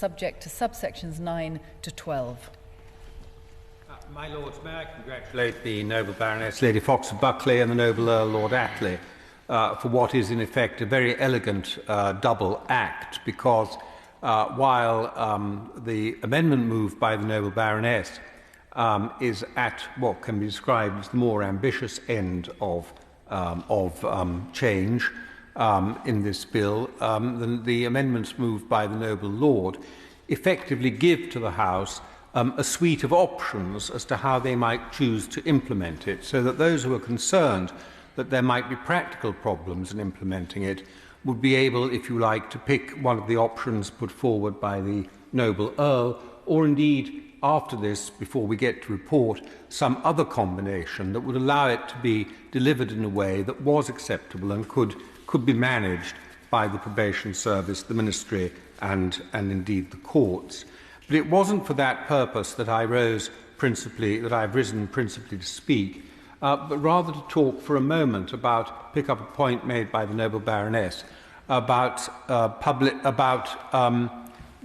subject to subsections 9 to 12. My Lords, may I congratulate the noble Baroness Lady Fox of Buckley and the noble Earl Lord Attlee for what is in effect a very elegant double act, because while the amendment moved by the noble Baroness is at what can be described as the more ambitious end of change in this bill, the amendments moved by the noble Lord effectively give to the House a suite of options as to how they might choose to implement it, so that those who are concerned that there might be practical problems in implementing it would be able, if you like, to pick one of the options put forward by the noble Earl, or indeed, after this, before we get to report, some other combination that would allow it to be delivered in a way that was acceptable and could be managed by the probation service, the ministry, and indeed the courts. But it wasn't for that purpose that I've risen principally to speak, but rather to talk for a moment pick up a point made by the noble Baroness about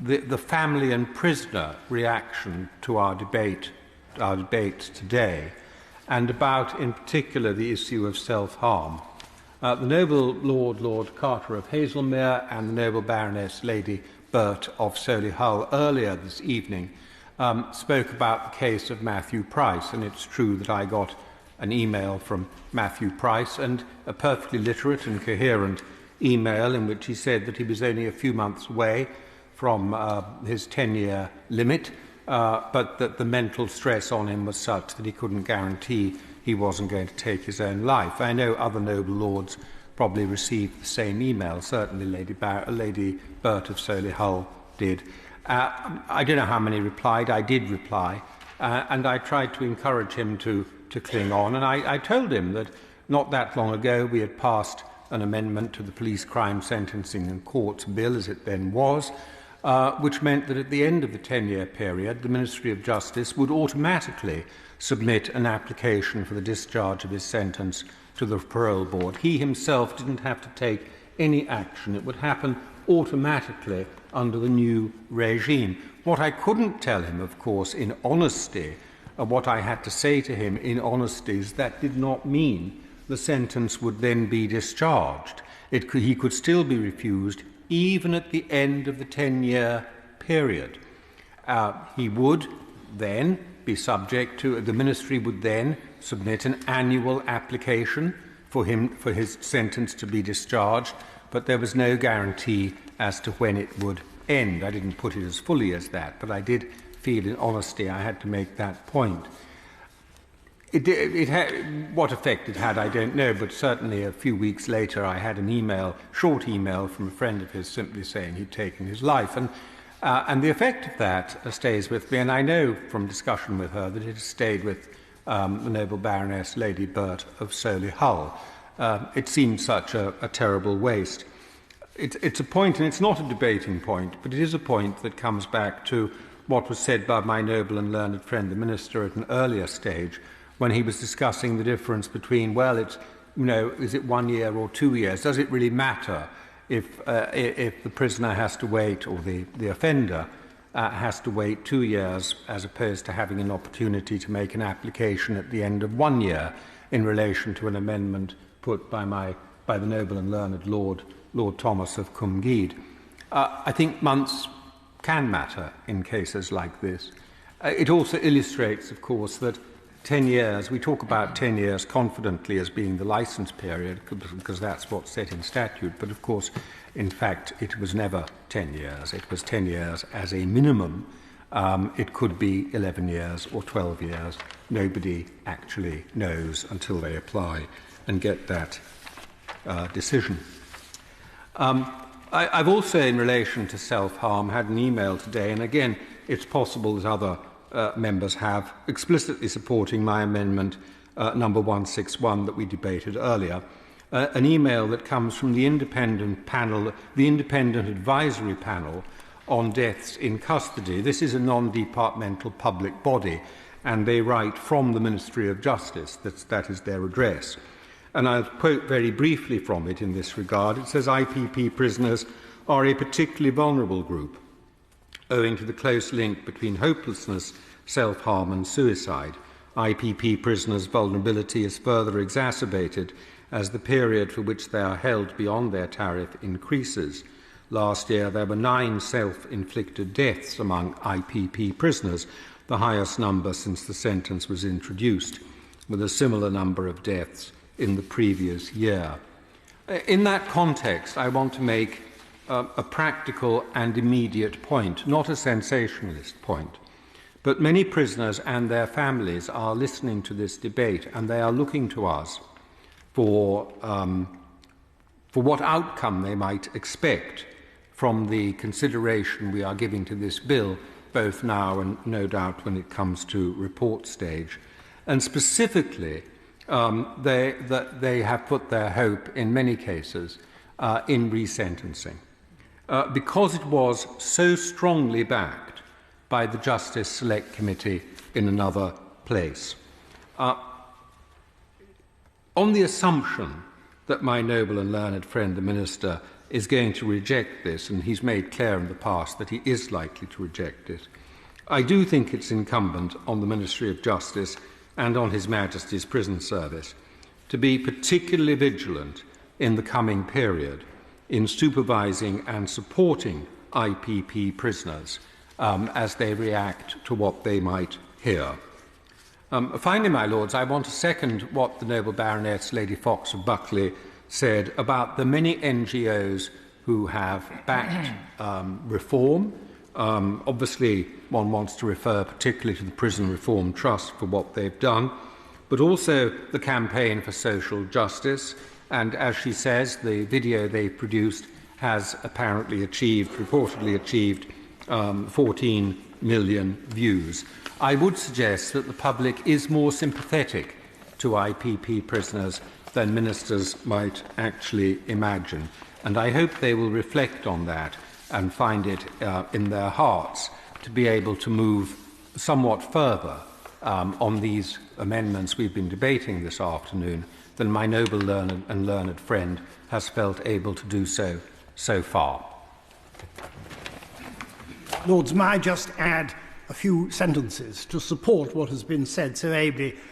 the family and prisoner reaction to our debate today, and about, in particular, the issue of self-harm. The noble Lord Carter of Haslemere and the noble Baroness Lady Burt of Solihull earlier this evening spoke about the case of Matthew Price, and it's true that I got an email from Matthew Price, and a perfectly literate and coherent email in which he said that he was only a few months away from his 10-year limit, but that the mental stress on him was such that he couldn't guarantee he wasn't going to take his own life. I know other noble lords probably received the same email. Certainly Lady Burt of Solihull did. I don't know how many replied. I did reply, and I tried to encourage him to cling on. And I told him that not that long ago we had passed an amendment to the Police Crime Sentencing and Courts Bill, as it then was, which meant that at the end of the 10-year period, the Ministry of Justice would automatically submit an application for the discharge of his sentence to the Parole Board. He himself didn't have to take any action. It would happen automatically under the new regime. What I couldn't tell him, of course, in honesty, what I had to say to him in honesty, is that did not mean the sentence would then be discharged. He could still be refused even at the end of the 10-year period. He would then be subject to, the Ministry would then submit an annual application for his sentence to be discharged, but there was no guarantee as to when it would end. I didn't put it as fully as that, but I did feel in honesty I had to make that point. What effect it had, I don't know, but certainly a few weeks later I had an short email from a friend of his simply saying he'd taken his life. And the effect of that stays with me, and I know from discussion with her that it has stayed with the noble Baroness Lady Burt of Solihull. It seemed such a terrible waste. It's a point, and it's not a debating point, but it is a point that comes back to what was said by my noble and learned friend, the Minister, at an earlier stage, when he was discussing the difference between, is it 1 year or 2 years? Does it really matter if the prisoner has to wait, or the offender has to wait 2 years, as opposed to having an opportunity to make an application at the end of 1 year in relation to an amendment put by the noble and learned Lord Thomas of Cumgead? I think months can matter in cases like this. It also illustrates, of course, that 10 years, we talk about 10 years confidently as being the licence period, because that's what's set in statute, but of course, in fact, it was never 10 years. It was 10 years as a minimum. It could be 11 years or 12 years. Nobody actually knows until they apply and get that decision. I've also, in relation to self-harm, had an email today, and again, it's possible that other members have, explicitly supporting my amendment number 161 that we debated earlier, an email that comes from the independent advisory panel on deaths in custody. This is a non-departmental public body, and they write from the Ministry of Justice. That is their address. And I'll quote very briefly from it in this regard. It says, IPP prisoners are a particularly vulnerable group. owing to the close link between hopelessness, self-harm and suicide. IPP prisoners' vulnerability is further exacerbated as the period for which they are held beyond their tariff increases. Last year, there were 9 self-inflicted deaths among IPP prisoners, the highest number since the sentence was introduced, with a similar number of deaths in the previous year. In that context, I want to make a practical and immediate point, not a sensationalist point. But many prisoners and their families are listening to this debate, and they are looking to us for what outcome they might expect from the consideration we are giving to this bill, both now and no doubt when it comes to report stage. And specifically, they have put their hope, in many cases, in resentencing, because it was so strongly backed by the Justice Select Committee in another place. On the assumption that my noble and learned friend, the Minister, is going to reject this, and he's made clear in the past that he is likely to reject it, I do think it's incumbent on the Ministry of Justice and on His Majesty's Prison Service to be particularly vigilant in the coming period in supervising and supporting IPP prisoners as they react to what they might hear. Finally, my Lords, I want to second what the noble Baroness Lady Fox of Buckley said about the many NGOs who have backed reform. Obviously, one wants to refer particularly to the Prison Reform Trust for what they've done, but also the Campaign for Social Justice. And as she says, the video they produced has reportedly achieved 14 million views. I would suggest that the public is more sympathetic to IPP prisoners than ministers might actually imagine. And I hope they will reflect on that and find it in their hearts to be able to move somewhat further on these amendments we've been debating this afternoon than my noble learned friend has felt able to do so far. Lords, may I just add a few sentences to support what has been said so ably